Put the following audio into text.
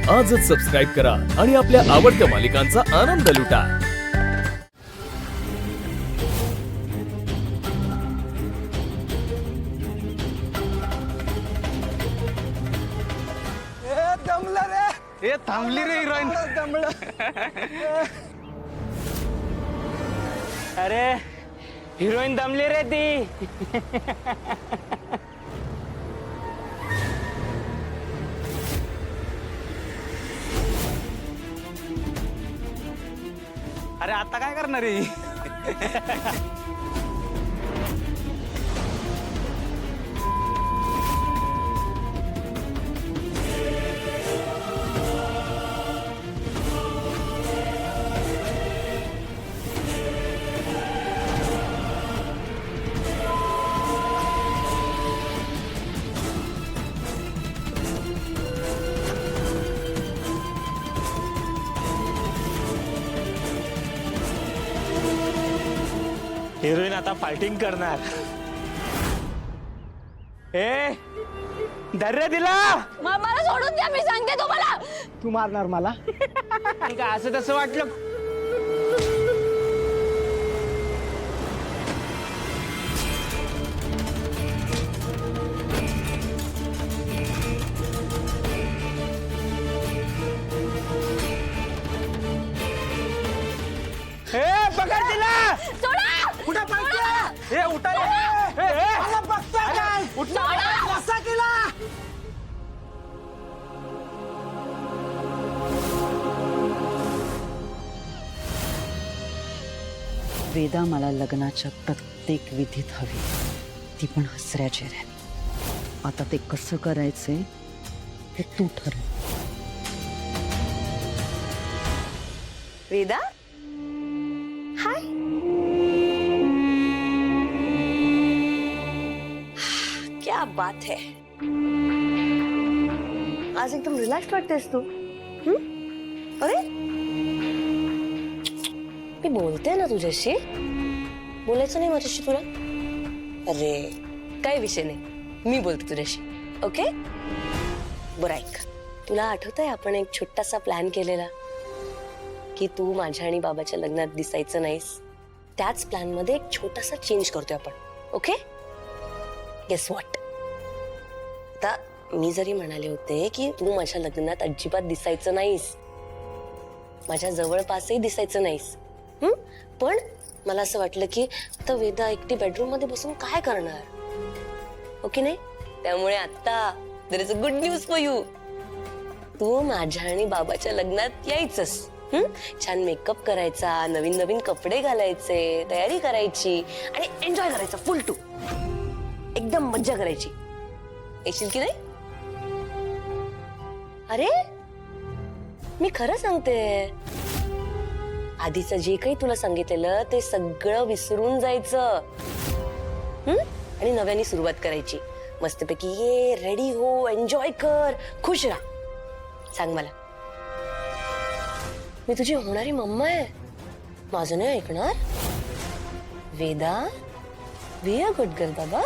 आजच सबस्क्राईब करा आणि आपल्या आवडत्या मालिकांचा आनंद लुटा। दमला रे, ए थांबली रे हिरोईन। दमलं। अरे हिरोईन दमली रे ती। अरे आता काय करणार रे? हिरोईन आता फायटिंग करणार। ए धर्रे दिला। मला सोडून द्या, मी सांगते तुम्हाला। तू मारणार मला? का असं तसं वाटलं? ए पकड तिला। सोडा, कुठे पळते? ए उठा ए, ए, मला बघताय काय? सोडा। कसा केला? वेदा मला लग्नाच्या प्रत्येक विधीत हवी, ती पण हसऱ्या चेहऱ्याने। आता ते कसं करायचे हे तू ठरव। वेदा, हाय। क्या बात है, आज एकदम रिलॅक्स वाटतेस तू। अरे मी बोलते ना तुझ्याशी, बोलायचं नाही माझ्याशी तुला? अरे काही विषय नाही, मी बोलते तुझ्याशी, ओके? बरं ऐक, तुला आठवतंय आपण एक छोटासा प्लॅन केलेला की तू माझ्या आणि बाबाच्या लग्नात दिसायचं नाहीस? त्याच प्लॅन मध्ये एक छोटासा चेंज करतोय आपण, ओके? गेस व्हॉट, आता मी जरी म्हणाले होते की तू माझ्या लग्नात अजिबात दिसायचं नाहीस, माझ्या जवळपासही दिसायचं नाहीस, पण मला असं वाटलं की आता वेदा एकटी बेडरूम मध्ये बसून काय करणार, ओके नाही? त्यामुळे आता there is a good news for you, तू माझ्या आणि बाबाच्या लग्नात यायचंस। छान मेकअप करायचा, नवीन नवीन कपडे घालायचे, तयारी करायची आणि एन्जॉय करायचं फुल टू, एकदम मज्जा करायची। येशील की नाही? अरे मी खरं सांगते, आधीचं जे काही तुला सांगितलेलं ते सगळं विसरून जायचं आणि नव्याने सुरुवात करायची। मस्तपैकी ये, रेडी हो, एन्जॉय कर, खुश राहा। सांग मला, मी तुझी होणारी मम्मा आहे, माझं नाही ऐकणार? Veda, be a good girl बाबा।